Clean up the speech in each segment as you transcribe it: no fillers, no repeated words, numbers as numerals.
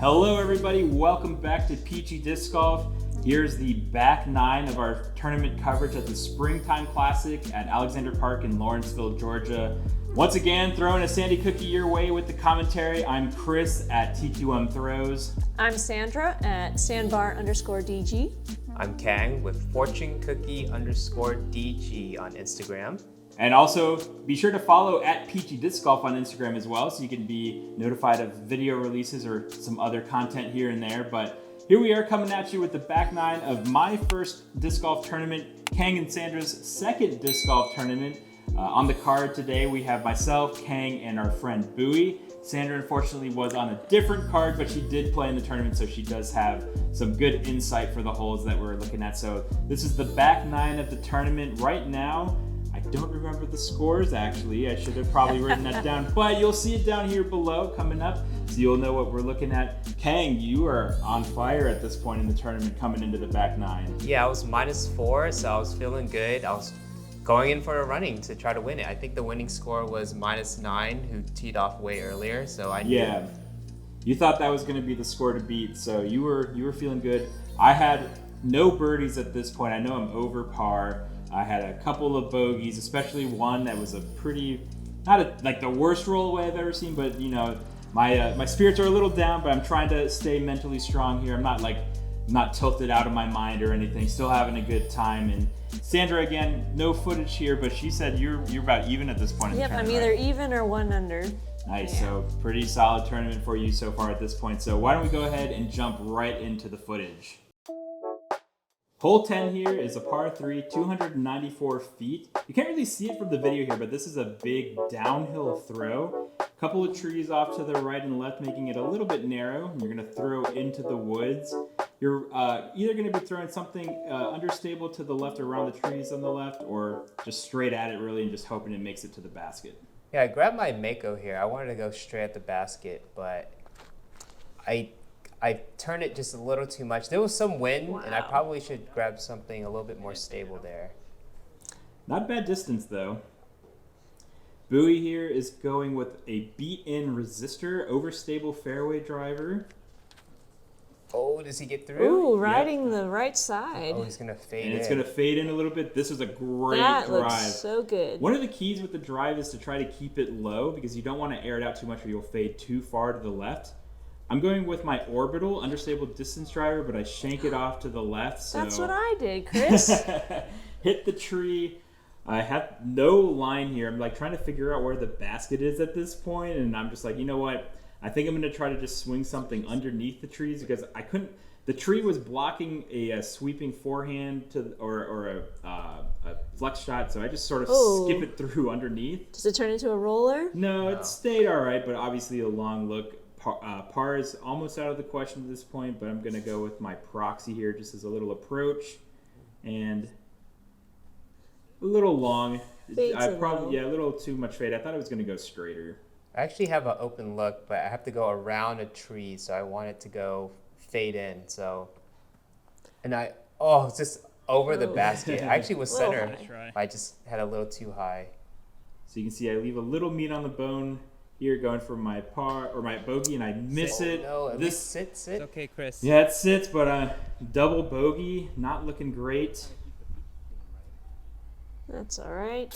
Hello everybody, welcome back to Peachy Disc Golf. Here's the back nine of our tournament coverage at the Springtime Classic at Alexander Park in Lawrenceville, Georgia. Once again, throwing a Sandy Cookie your way with the commentary. I'm Chris at TQM Throws. I'm Sandra at sandbar_DG. I'm Khang with fortunecookie_DG on Instagram. And also, be sure to follow at Peachy Disc Golf on Instagram as well, so you can be notified of video releases or some other content here and there. But here we are coming at you with the back nine of my first disc golf tournament, Khang and Sandra's second disc golf tournament. On the card today, we have myself, Khang, and our friend Bowie. Sandra, unfortunately, was on a different card, but she did play in the tournament, so she does have some good insight for the holes that we're looking at. So this is the back nine of the tournament right now. I don't remember the scores, actually. I should have probably written that down, but you'll see it down here below coming up, so you'll know what we're looking at. Khang, you are on fire at this point in the tournament coming into the back nine. Yeah, I was -4, so I was feeling good. I was going in for a running to try to win it. I think the winning score was -9, who teed off way earlier, so I knew. Yeah, you thought that was going to be the score to beat, so you were feeling good. I had no birdies at this point. I know I'm over par. I had a couple of bogeys, especially one that was a pretty, like the worst rollaway I've ever seen, but you know, my spirits are a little down, but I'm trying to stay mentally strong here. I'm not tilted out of my mind or anything, still having a good time. And Sandra, again, no footage here, but she said you're about even at this point in the tournament. I'm either even or 1 under. Nice, Yeah. So pretty solid tournament for you so far at this point. So why don't we go ahead and jump right into the footage. Hole 10 here is a par 3, 294 feet. You can't really see it from the video here, but this is a big downhill throw. A couple of trees off to the right and left, making it a little bit narrow. You're gonna throw into the woods. You're either gonna be throwing something understable to the left around the trees on the left, or just straight at it really and just hoping it makes it to the basket. Yeah, I grabbed my Mako here. I wanted to go straight at the basket, but I turned it just a little too much. There was some wind, and I probably should grab something a little bit more stable there. Not bad distance, though. Bowie here is going with a beat-in resistor, overstable fairway driver. Oh, does he get through? Ooh, riding the right side. Oh, he's going to fade in. And it's going to fade in a little bit. This is a great That drive. looks so good. One of the keys with the drive is to try to keep it low, because you don't want to air it out too much or you'll fade too far to the left. I'm going with my orbital understable distance driver, but I shank it off to the left. So That's what I did, Chris. hit the tree. I have no line here. I'm like trying to figure out where the basket is at this point, and I'm just like, you know what? I think I'm going to try to just swing something underneath the trees, because I couldn't. The tree was blocking a sweeping forehand or a flex shot, so I just sort of skip it through underneath. Does it turn into a roller? No, it stayed all right, but obviously a long look. Par is almost out of the question at this point, but I'm going to go with my proxy here just as a little approach. And a little long. A little too much fade. I thought it was going to go straighter. I actually have an open look, but I have to go around a tree, so I want it to go fade in. So, and it's just over the basket. I actually was center. I just had a little too high. So you can see I leave a little meat on the bone here, going for my par or my bogey, and I miss it. No, at least sit. It's okay, Chris. Yeah, it sits, but double bogey, not looking great. That's all right.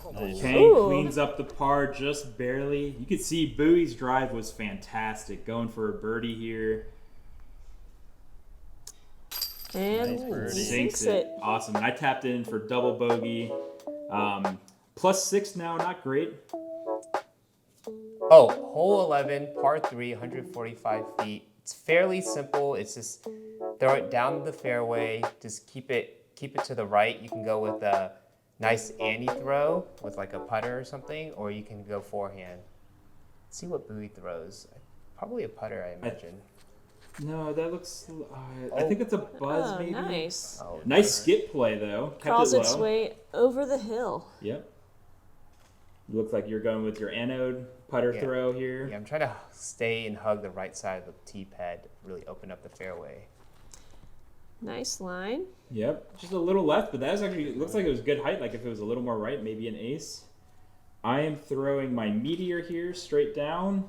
Khang cleans up the par just barely. You can see Bowie's drive was fantastic, going for a birdie here. And Sinks it. Awesome. And I tapped in for double bogey. +6 now, not great. Oh, hole 11, par 3, 145 feet. It's fairly simple. It's just throw it down the fairway. Just keep it to the right. You can go with a nice Annie throw with like a putter or something, or you can go forehand. Let's see what Bowie throws. Probably a putter, I imagine. No, that looks. I think it's a buzz, maybe. Nice. Nice skip play though. Crawls Kept it low. its way over the hill. Yep. Looks like you're going with your anode putter throw here. Yeah, I'm trying to stay and hug the right side of the tee pad, really open up the fairway. Nice line. Yep, just a little left, but that was actually, it looks like it was good height. Like if it was a little more right, maybe an ace. I am throwing my meteor here straight down.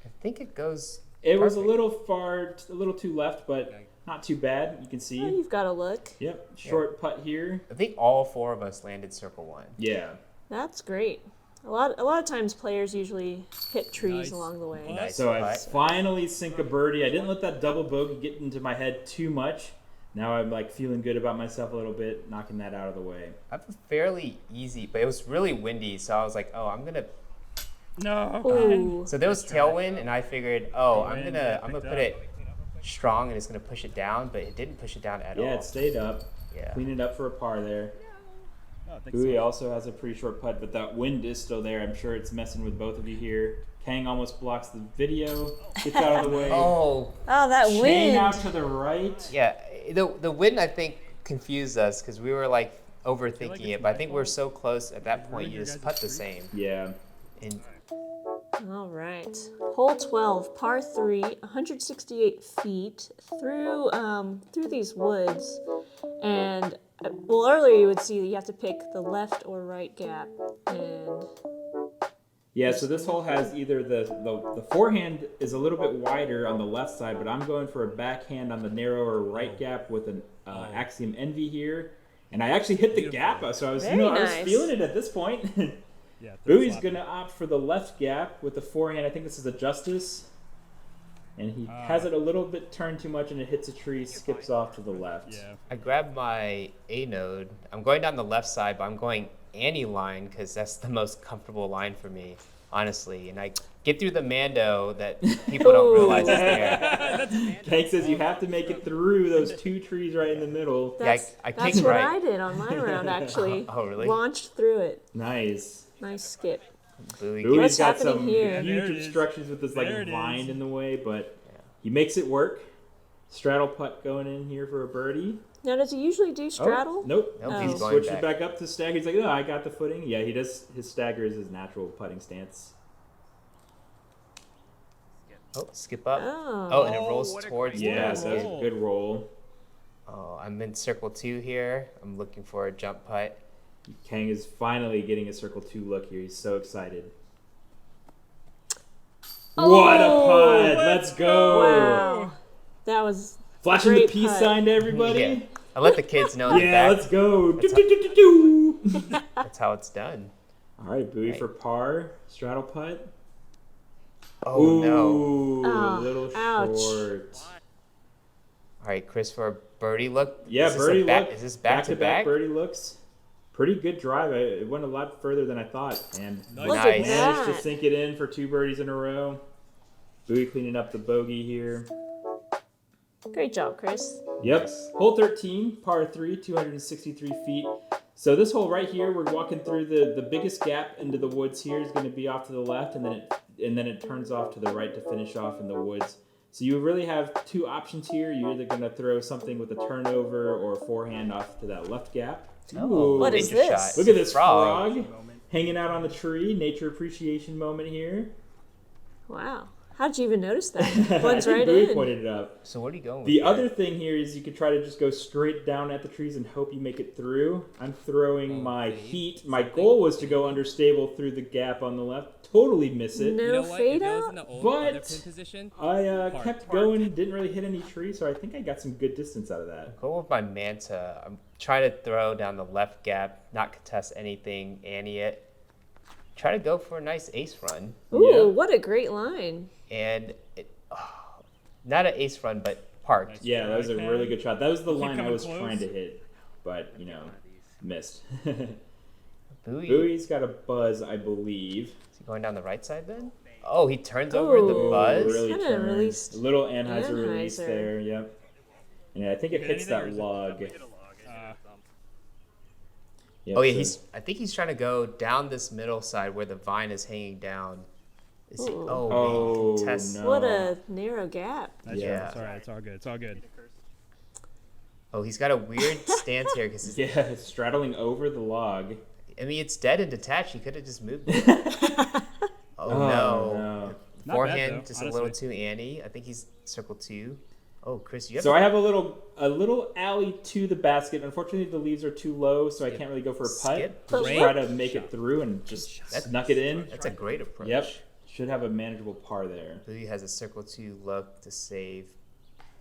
I think it goes It was a Perfect. little far, a little too left, but not too bad. You can Oh, see. you've got a look. Yep, short putt here. I think all 4 of us landed circle 1. Yeah. That's great. A lot of times players usually hit trees Nice. along the way. Nice So I putt. finally sink a birdie. I didn't let that double bogey get into my head too much. Now I'm like feeling good about myself a little bit, knocking that out of the way. I have a fairly easy, but it was really windy, so I was like, oh, I'm gonna. No. Ooh. So there was tailwind, and I figured, oh, I'm Wind, gonna picked put up. it strong, and it's gonna push it down, but it didn't push it down at all. Yeah, it stayed up. Yeah. Clean it up for a par there. Oh, thanks Bowie so much. also has a pretty short putt, but that wind is still there. I'm sure it's messing with both of you here. Khang almost blocks the video. Gets out of the way. Oh, Oh, that Chain wind. out to the right. yeah. The wind, I think, confused us because we were like overthinking it's it, but I think my we're fault. so close at that point, you your just guys' putt the street? same. Yeah. And All right. Hole 12, par 3, 168 feet through these woods. And well, earlier you would see that you have to pick the left or right gap. And Yeah, so this hole has either the forehand is a little bit wider on the left side, but I'm going for a backhand on the narrower right gap with an Axiom Envy here. And I actually hit the gap, so I was, Very I was nice. feeling it at this point. Yeah, that's Bowie's sloppy. going to opt for the left gap with the forehand. I think this is a Justice. And he has it a little bit turned too much, and it hits a tree, skips off to the left. Yeah. I grabbed my A node. I'm going down the left side, but I'm going Annie line because that's the most comfortable line for me, honestly. And I get through the Mando that people don't realize is there. Khang says you have to make it through those 2 trees right in the middle. Yeah, that's, I that's kicked what right. I did on my round, actually. Oh, really? Launched through it. Nice. Nice skip. Bowie Bowie's What's got happening some here? huge There it is. obstructions with this like There it vine is. in the way, but he makes it work. Straddle putt going in here for a birdie. Now, does he usually do straddle? Oh, nope. Nope, he's He going switches back. back up to stagger. He's like, oh, I got the footing. Yeah, he does. His stagger is his natural putting stance. Oh, skip up. Oh. Oh, and it rolls what a towards the Yeah, so basket. that's a good roll. Oh, I'm in circle 2 here. I'm looking for a jump putt. Khang is finally getting a circle 2 look here. He's so excited. What a putt! Let's go! Wow. That was Flashing the Great peace putt. sign to everybody. Yeah. I let the kids know in the Yeah, back. let's go. That's Do-do-do-do-do. That's how it's done. All right, Bowie Right. for par. Straddle putt. Oh, no. Ooh, Oh, a little ouch. short. All right, Chris, for a birdie look. Yeah, is this a birdie back, look. Is this back to back? birdie looks. Pretty good drive. It went a lot further than I thought, and Nice. Look Nice. at managed to that. sink it in for 2 birdies in a row. Bowie cleaning up the bogey here. Great job, Chris. Yep. Hole 13, par 3, 263 feet. So this hole right here, we're walking through the biggest gap into the woods here is going to be off to the left, and then it turns off to the right to finish off in the woods. So you really have 2 options here. You're either going to throw something with a turnover or a forehand off to that left gap. Oh, What is ninja this? shot. Look at this frog. frog hanging out on the tree. Nature appreciation moment here. Wow. How did you even notice that? I One's think right Bowie in. pointed it out. So what are you going with? The here? other thing here is you could try to just go straight down at the trees and hope you make it through. I'm throwing my heat. My goal was to go understable through the gap on the left. Totally miss it. No You know what? fade If it was out? in the old But other pin position, I Park. kept going, didn't really hit any trees, so I think I got some good distance out of that. Go with my Manta. I'm trying to throw down the left gap, not contest anything, Annie it. Try to go for a nice ace run. Ooh, Yeah. what a great line. And it, not an ace run, but parked. Yeah, that was a really good shot. That was the Keep line I coming was close. trying to hit, but, missed. Bowie. Bowie's got a buzz, I believe. Is he going down the right side then? Oh, he turns over the Oh, buzz. Really Kinda turned. released A little Anheuser release Anheuser. there, yep. And I think it Hit hits that anything or log. Yep, Oh yeah, so- I think he's trying to go down this middle side where the vine is hanging down. Is he? Ooh. Oh, Oh, contest. no. What a narrow gap. That's Yeah. right. It's all right. It's all good. It's all good. Oh, he's got a weird stance here because Yeah, straddling over the log. I mean it's dead and detached. He could have just moved it. Oh, no. Not Forehand bad, though, just a little honestly. too Annie. I think he's circle 2. Oh, Chris, you have So I have a little alley to the basket. Unfortunately, the leaves are too low, so I can't really go for a putt. Skip. Just Great try to make it through and just That's- snuck it in. That's a great approach. Yep. Should have a manageable par there. Bowie has a circle 2 look to save.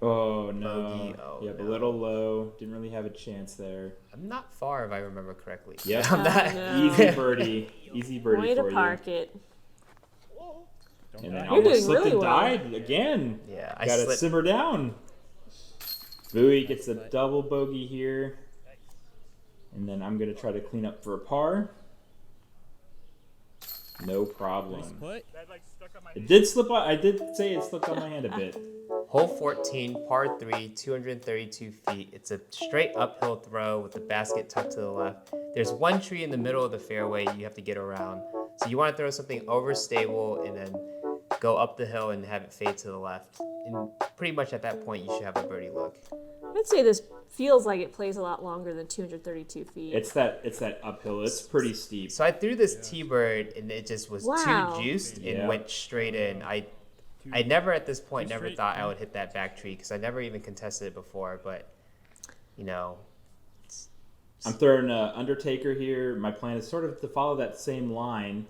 Oh no. Bogey. Oh, yep, no. a little low. Didn't really have a chance there. I'm not far if I remember correctly. Yep. I'm not. no. Easy birdie. Easy birdie Way for to you. park it. Don't And then die. You're almost doing slipped really and well. died again. Yeah, I Gotta slipped. simmer down. Bowie gets a double bogey here. And then I'm gonna try to clean up for a par. No problem. Nice putt. It did slip on, I did say it slipped on my hand a bit. Hole 14, par 3, 232 feet. It's a straight uphill throw with the basket tucked to the left. There's one tree in the middle of the fairway you have to get around. So you want to throw something overstable and then go up the hill and have it fade to the left. And pretty much at that point, you should have a birdie look. I'd say this feels like it plays a lot longer than 232 feet. It's that uphill. It's pretty steep. So I threw this T-bird and it just was Wow. too juiced and Yeah. went straight in. I never at this point Too never straight, thought I yeah. would hit that back tree because I never even contested it before. But you know, I'm throwing an Undertaker here. My plan is sort of to follow that same line,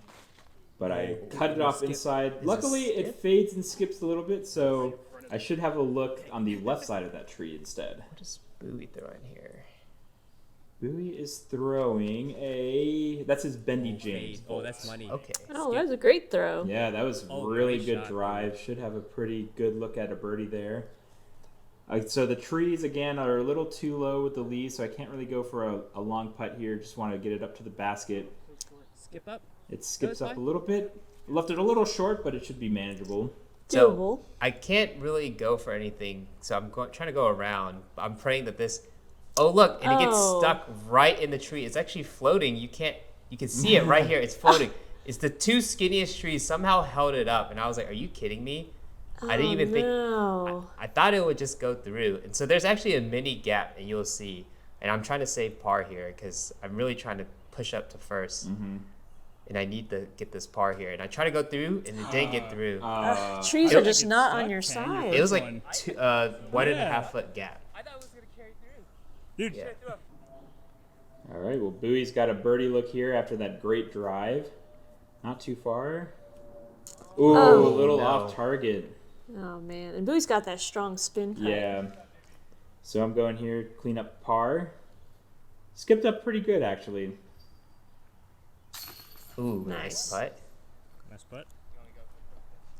but I cut it off skip. inside. Is Luckily, it it skip? fades and skips a little bit, so I should have a look on the left side of that tree instead. what is Bowie throwing here? Bowie is throwing that's his bendy James. Oh, that's money. Okay. Oh, that was a great throw. Yeah, that was Oh, really great good shot. drive. Should have a pretty good look at a birdie there. So the trees, again, are a little too low with the lee, so I can't really go for a long putt here. Just want to get it up to the basket. Skip up. It skips Good up a putt. little bit. Left it a little short, but it should be manageable. So Doable. I can't really go for anything, so I'm trying to go around. I'm praying that this. Oh look, and it gets Oh. stuck right in the tree. It's actually floating. You can see it right here. It's floating. It's the two skinniest trees somehow held it up, and I was like, "Are you kidding me?" I didn't even think. No. I thought it would just go through, and so there's actually a mini gap, and you'll see. And I'm trying to save par here because I'm really trying to push up to first, and I need to get this par here. And I try to go through, and it didn't get through. Trees it are was- just not on your Kang, side. It was one. like 1.5 Yeah. foot gap. Dude. Yeah. All right, well, Bowie's got a birdie look here after that great drive. Not too far. Ooh, Oh. a little No. off target. Oh man, and Bowie's got that strong spin putt. Yeah. So I'm going here, clean up par. Skipped up pretty good, actually. Ooh, Nice. nice putt. Nice putt.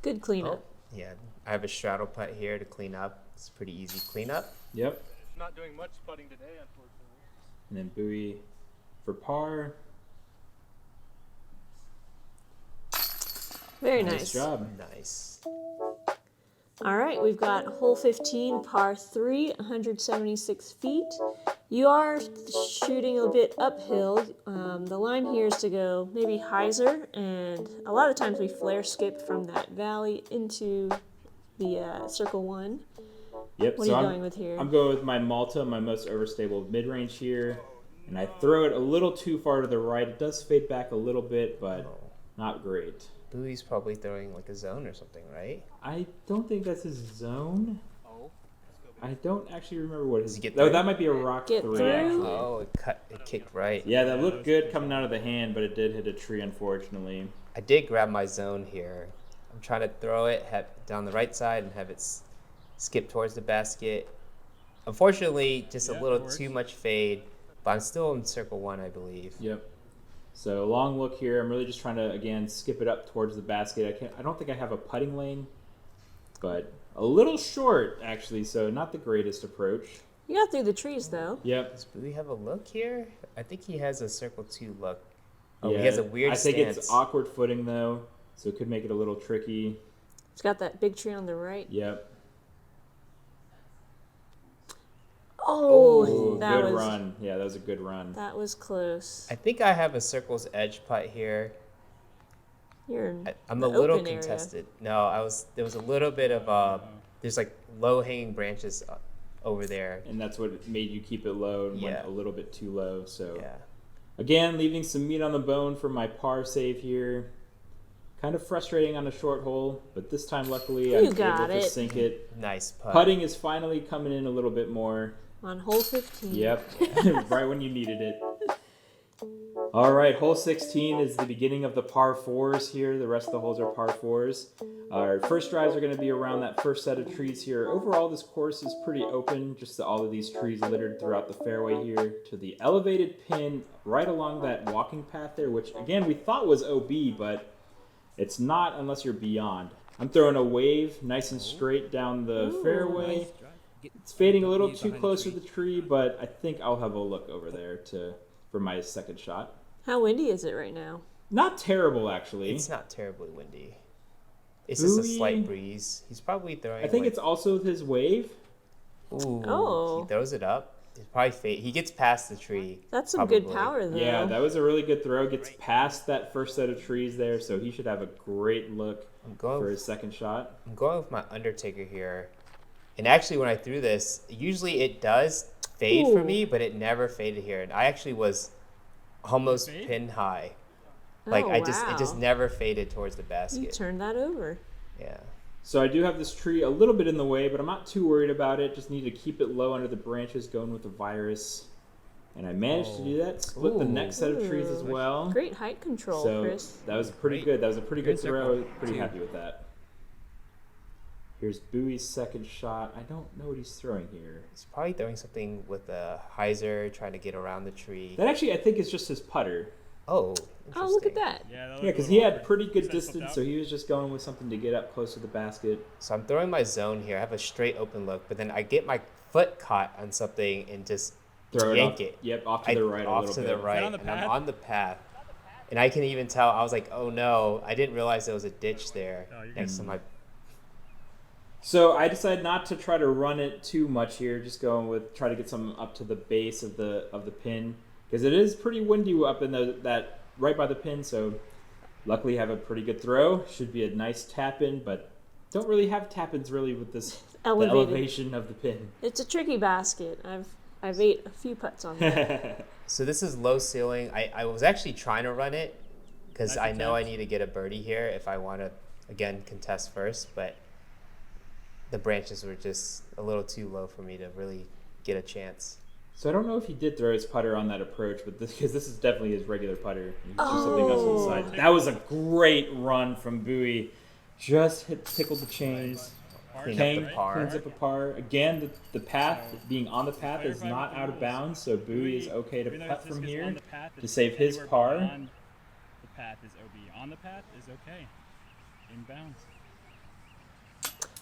Good cleanup. Oh, yeah. I have a straddle putt here to clean up. It's pretty easy cleanup. Yep. Not doing much putting today, unfortunately. And then Bowie for par. Very Nice nice. job. Nice. All right, we've got hole 15, par 3, 176 feet. You are shooting a bit uphill. The line here is to go maybe hyzer, and a lot of times we flare skip from that valley into the circle one. Yep. What so are you I'm, going with here? I'm going with my Malta, my most overstable mid-range here. And I throw it a little too far to the right. It does fade back a little bit, but not great. Bowie's probably throwing like a zone or something, right? I don't think that's his zone. Oh. I don't actually remember what his. Does he get Oh, through? that might be a rock Get 3, through? actually. Oh, it kicked right. Yeah, that looked good coming out of the hand, but it did hit a tree, unfortunately. I did grab my zone here. I'm trying to throw it down the right side and have it skip towards the basket. Unfortunately, just Yeah, a little that works. too much fade, but I'm still in circle one, I believe. Yep. So long look here. I'm really just trying to, again, skip it up towards the basket. I don't think I have a putting lane, but a little short, actually, so not the greatest approach. You got through the trees though. Yep. Does Bowie have a look here? I think he has a circle two look. Oh, Yeah, he has a weird I think stance. it's awkward footing, though, so it could make it a little tricky. It's got that big tree on the right. Yep. Oh, Ooh, that good was run. Yeah, that was a good run. that was close. I think I have a circle's edge putt here. You're in I'm the a little open area. contested. No, there was a little bit of there's like low hanging branches over there. And that's what made you keep it low and went Yeah. a little bit too low. So Yeah. again, leaving some meat on the bone for my par save here. Kind of frustrating on a short hole, but this time luckily I You was got able to it. sink it. Nice putt. Putting is finally coming in a little bit more. on hole 15. Yep, right when you needed it. All right, hole 16 is the beginning of the par fours here. The rest of the holes are par fours. Our first drives are going to be around that first set of trees here. Overall, this course is pretty open, just all of these trees littered throughout the fairway here to the elevated pin right along that walking path there, which again we thought was OB, but it's not unless you're beyond. I'm throwing a wave nice and straight down the fairway. It's fading a little too close to the tree, but I think I'll have a look over there for my second shot. How windy is it right now? Not terrible, actually. It's not terribly windy. It's just a Bowie. slight breeze. He's probably throwing. I think like, it's also his wave. Ooh, Oh. He throws it up. It's probably fade. He gets past the tree. That's some good probably. power, though. Yeah, that was a really good throw. Gets past that first set of trees there, so he should have a great look for his second shot. I'm going with my Undertaker here. And actually, when I threw this, usually it does fade for Ooh. me, but it never faded here. And I actually was almost pin high. Like Oh, it just wow. never faded towards the You basket. turned that over. Yeah. So I do have this tree a little bit in the way, but I'm not too worried about it. Just need to keep it low under the branches, going with the virus. And I managed to do that. Split the Ooh. next set of trees as well. Great height control, So Chris. that was pretty good. That was a pretty Good good throw. circle, Pretty too. happy with that. Here's Bowie's second shot. I don't know what he's throwing here. He's probably throwing something with a hyzer, trying to get around the tree. That actually, I think, is just his putter. Oh, Oh, look at interesting. that. Yeah, Yeah, because he had pretty good distance, so he was just going with something to get up close to the basket. So I'm throwing my zone here. I have a straight open look, but then I get my foot caught on something and just Throw yank it. it. Yep, off to the right a off little to bit. the right, on the and I'm path? on the path. And I can even tell, I was like, oh no, I didn't realize there was a ditch there Oh, you're next to my. So I decided not to try to run it too much here. Just going with try to get some up to the base of the pin because it is pretty windy up in that right by the pin. So luckily, I have a pretty good throw. Should be a nice tap in, but don't really have tap ins really with this the Elevated. elevation of the pin. It's a tricky basket. I've ate a few putts on that. So this is low ceiling. I was actually trying to run it because Nice I know I attempt. need to get a birdie here if I want to, again, contest first. But the branches were just a little too low for me to really get a chance. So I don't know if he did throw his putter on that approach, but because this is definitely his regular putter. He threw something else on the side. That was a great run from Bowie. Just tickled the chains. Clean Khang up the par. cleans up a par. Again, the path, being on the path is not out of bounds, so Bowie is okay to putt from here to save his par. The path is OB. On the path is okay. In bounds.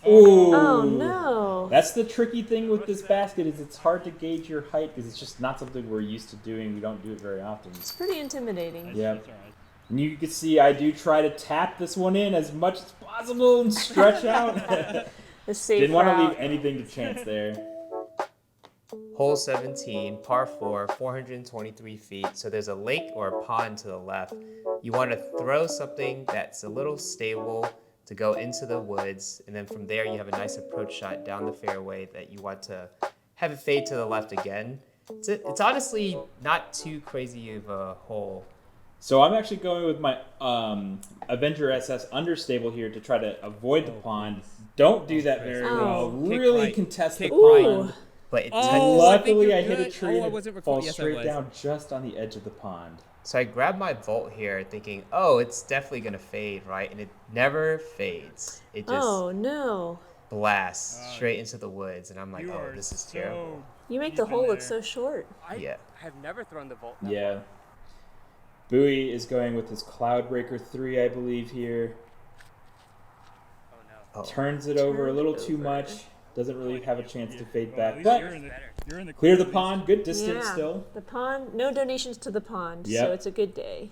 Ooh. Oh, no. That's the tricky thing with this basket is it's hard to gauge your height because it's just not something we're used to doing. We don't do it very often. It's pretty intimidating. Yeah. That's all right. And you can see I do try to tap this one in as much as possible and stretch out. The safe Didn't want to route. leave anything to chance there. Hole 17, par 4, 423 feet. So there's a lake or a pond to the left. You want to throw something that's a little stable to go into the woods. And then from there, you have a nice approach shot down the fairway that you want to have it fade to the left again. It's honestly not too crazy of a hole. So I'm actually going with my Avenger SS understable here to try to avoid the pond. Don't do that very Oh. well. Kick Really right. contest the Kick pond. right. But it Oh, touches. I think Luckily, you're I hit a good. tree Oh, I and wasn't it falls recording. Yes, I straight was. down just on the edge of the pond. So I grabbed my Volt here thinking, oh, it's definitely going to fade, right? And it never fades. It just Oh, no. blasts straight into the woods. And I'm like, You oh, are this is so terrible. You make the deep in hole look there. so short. I Yeah. have never thrown the Volt. that Yeah. far. Bowie is going with his Cloudbreaker 3, I believe, here. Oh no. Oh. Turns it over a Turn little it too over. much. Doesn't really have a chance to fade Well, back. at least But you're in the clear the at least. pond. Good distance Yeah. still. The pond, no donations to the pond, Yep. so it's a good day.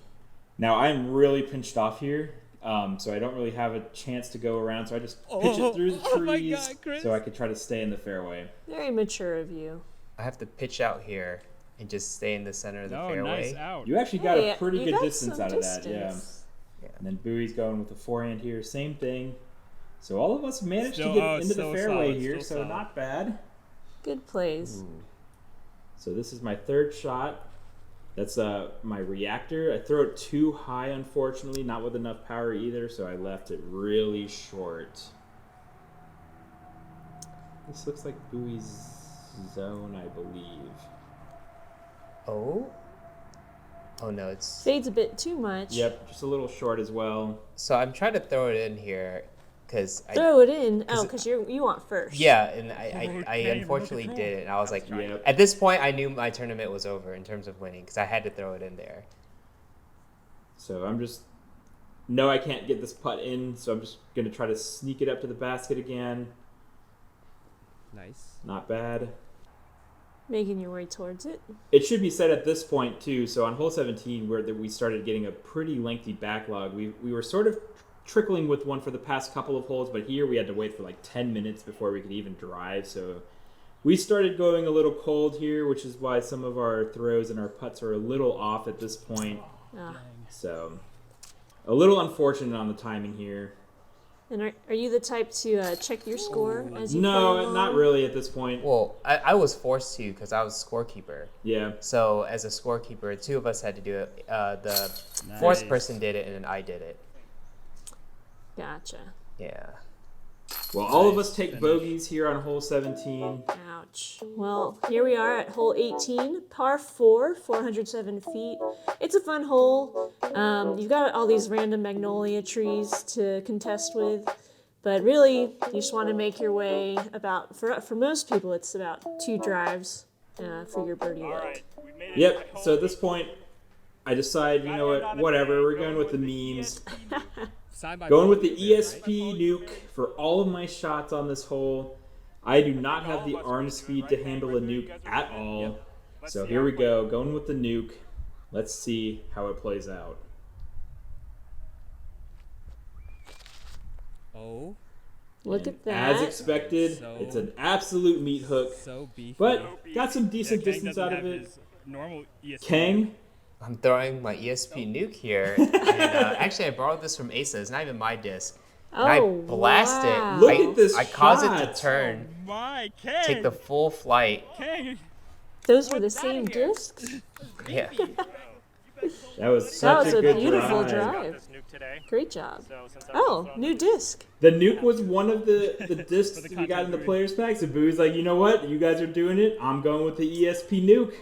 Now I'm really pinched off here, so I don't really have a chance to go around. So I just pitch it through the Oh my trees God, Chris. so I could try to stay in the fairway. Very mature of you. I have to pitch out here and just stay in the center of the No, fairway. nice out. You actually got Hey, a pretty you good got distance some out of that, yeah. distance. And then Bowie's going with the forehand here, same thing. So all of us managed Still- to get oh, it's into the still fairway solid, here, still so solid. not bad. Good plays. So this is my third shot. That's my reactor. I throw it too high, unfortunately, not with enough power either, so I left it really short. This looks like Bowie's zone, I believe. Oh? Oh no, it's... Fades a bit too much. Yep, just a little short as well. So I'm trying to throw it in here because Throw it in. Oh, because you want first. Yeah, and I Okay, unfortunately look at did it, and I was like, Yep. at this point, I knew my tournament was over in terms of winning because I had to throw it in there. So I'm just... No, I can't get this putt in, so I'm just going to try to sneak it up to the basket again. Nice. Not bad. Making your way towards it. It should be said at this point, too, so on hole 17, where we started getting a pretty lengthy backlog, we were sort of trickling with one for the past couple of holes, but here we had to wait for like 10 minutes before we could even drive, so we started going a little cold here, which is why some of our throws and our putts are a little off at this point. Ah. So, a little unfortunate on the timing here. And are you the type to check your score as you play No, along? not really at this point. Well, I was forced to because I was scorekeeper. Yeah. So as a scorekeeper, two of us had to do it. The fourth person did it, and then I did it. Gotcha. Yeah. Well, all of us take bogeys here on hole 17. Ouch. Well, here we are at hole 18, par 4, 407 feet. It's a fun hole. You've got all these random magnolia trees to contest with, but really, you just want to make your way about, for most people, it's about 2 drives for your birdie look. Yep, so at this point, I decide, you know what, whatever, we're going with the memes. Going with the ESP nuke for all of my shots on this hole. I do not have the arm speed to handle a nuke at all. So here we go, going with the nuke. Let's see how it plays out. Oh, Look at that. As expected, it's an absolute meat hook, so beefy. but got some decent distance out of it. Khang, I'm throwing my ESP nuke here, and actually I borrowed this from Asa. It's not even my disc. And I blast wow. it. Look I, at this I cause it shot. to turn, My take the full flight. Those were the same discs? Yeah. that was such That was a a good beautiful drive. drive. Great job. Oh, new disc. The nuke was one of the discs we got in the players pack. So Boo's like, you know what? You guys are doing it. I'm going with the ESP nuke.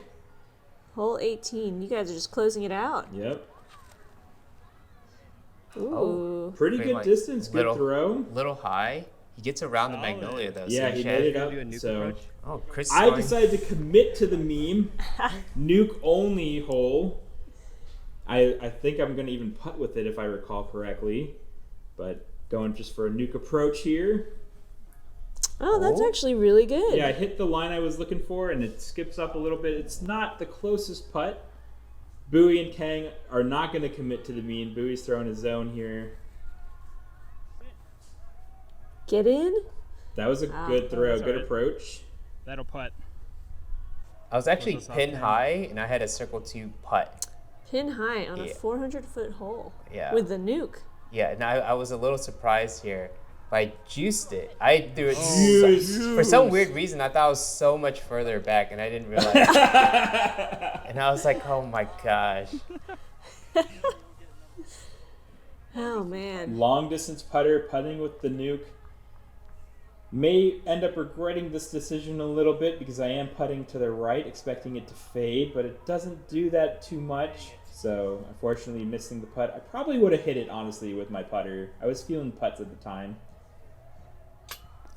Hole 18. You guys are just closing it out. Yep. Ooh. Pretty Pretty good much distance. Good little- throw. Little high. He gets around the magnolia though. Yeah, so he should- made it up. Do a nuke So approach. Oh, Chris. I going- decided to commit to the meme. Nuke only hole. I think I'm going to even putt with it if I recall correctly. But going just for a nuke approach here. Oh, that's Oh. actually really good. Yeah, I hit the line I was looking for, and it skips up a little bit. It's not the closest putt. Bowie and Khang are not going to commit to the mean. Bowie's throwing his zone here. Get in. That was a good throw, good approach. That'll putt. I was actually Close us off pin there. high, and I had a circle 2 putt. Pin high on a Yeah. 400-foot hole. Yeah. With the nuke. Yeah, and I was a little surprised here. But I juiced it. I threw it Juice. for some weird reason. I thought I was so much further back, and I didn't realize. And I was like, "Oh my gosh!" Oh, man. Long distance putter, putting with the nuke. May end up regretting this decision a little bit because I am putting to the right, expecting it to fade, but it doesn't do that too much. So, unfortunately, missing the putt. I probably would have hit it, honestly, with my putter. I was feeling putts at the time.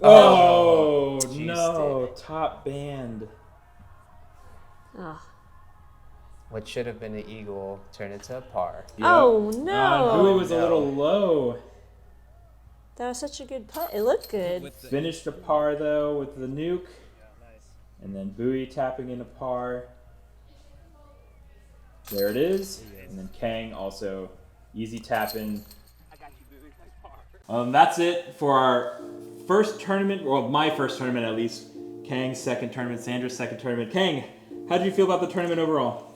Oh, juiced no. Top band. Oh, What should have been an eagle turned into a par. oh no. Bowie was a No. little low. That was such a good putt. It looked good. Finished a par, though, with the nuke. And then Bowie tapping in a par. There it is. And then Khang also easy tapping. That's it for our first tournament. Well, my first tournament at least. Khang's second tournament. Sandra's second tournament. Khang, how did you feel about the tournament overall?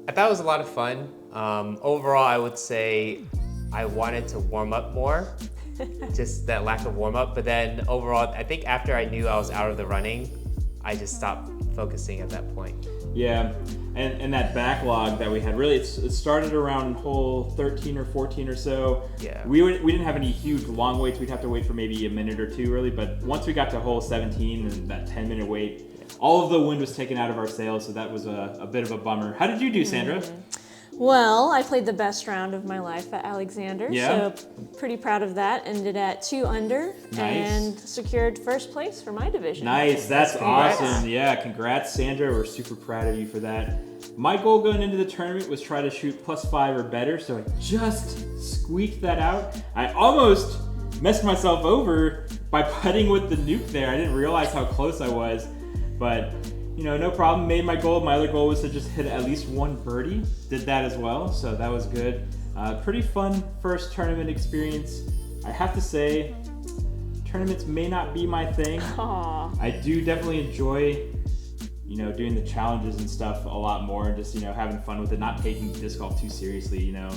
I thought it was a lot of fun. Overall, I would say I wanted to warm up more. Just that lack of warm up. But then overall, I think after I knew I was out of the running, I just stopped focusing at that point. Yeah, and that backlog that we had, really, it started around hole 13 or 14 or so. Yeah. We didn't have any huge long waits. We'd have to wait for maybe a minute or two, really. But once we got to hole 17 and that 10-minute wait, all of the wind was taken out of our sails, so that was a bit of a bummer. How did you do, Sandra? Well, I played the best round of my life at Alexander, Yeah. so pretty proud of that. Ended at 2 under and secured first place for my division. Nice, that's Congrats. awesome. Yeah, congrats, Sandra. We're super proud of you for that. My goal going into the tournament was try to shoot +5 or better, so I just squeaked that out. I almost messed myself over by putting with the nuke there. I didn't realize how close I was, but you know, no problem. Made my goal. My other goal was to just hit at least one birdie. Did that as well, so that was good. Pretty fun first tournament experience. I have to say, tournaments may not be my thing. Aww. I do definitely enjoy, you know, doing the challenges and stuff a lot more, and just, you know, having fun with it, not taking disc golf too seriously, you know.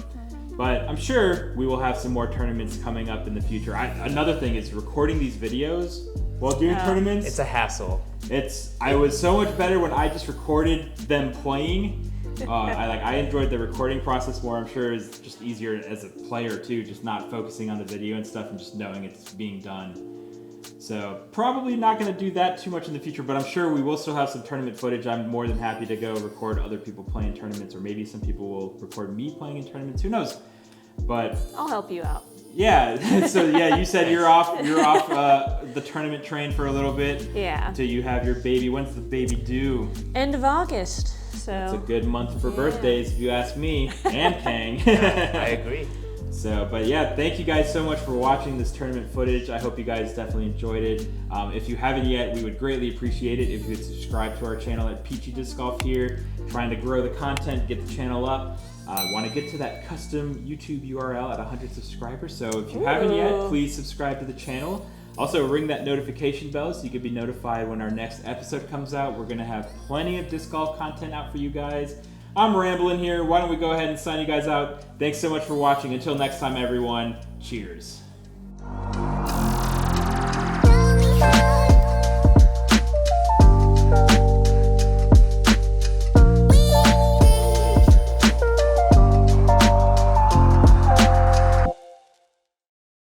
But I'm sure we will have some more tournaments coming up in the future. Another thing is recording these videos while doing tournaments. It's a hassle. I was so much better when I just recorded them playing. I enjoyed the recording process more. I'm sure it's just easier as a player too, just not focusing on the video and stuff and just knowing it's being done. So probably not going to do that too much in the future, but I'm sure we will still have some tournament footage. I'm more than happy to go record other people playing tournaments, or maybe some people will record me playing in tournaments. Who knows? But I'll help you out. yeah, so yeah, you said you're off the tournament train for a little bit. Yeah. Until you have your baby. When's the baby due? End of August. So It's a good month for birthdays, if you ask me, and Khang. I agree. So, but yeah, thank you guys so much for watching this tournament footage. I hope you guys definitely enjoyed it. If you haven't yet, we would greatly appreciate it if you would subscribe to our channel at Peachy Disc Golf here, trying to grow the content, get the channel up. Want to get to that custom YouTube URL at 100 subscribers. So if you haven't yet, please subscribe to the channel. Also, ring that notification bell so you can be notified when our next episode comes out. We're going to have plenty of disc golf content out for you guys. I'm rambling here. Why don't we go ahead and sign you guys out. Thanks so much for watching. Until next time, everyone. Cheers.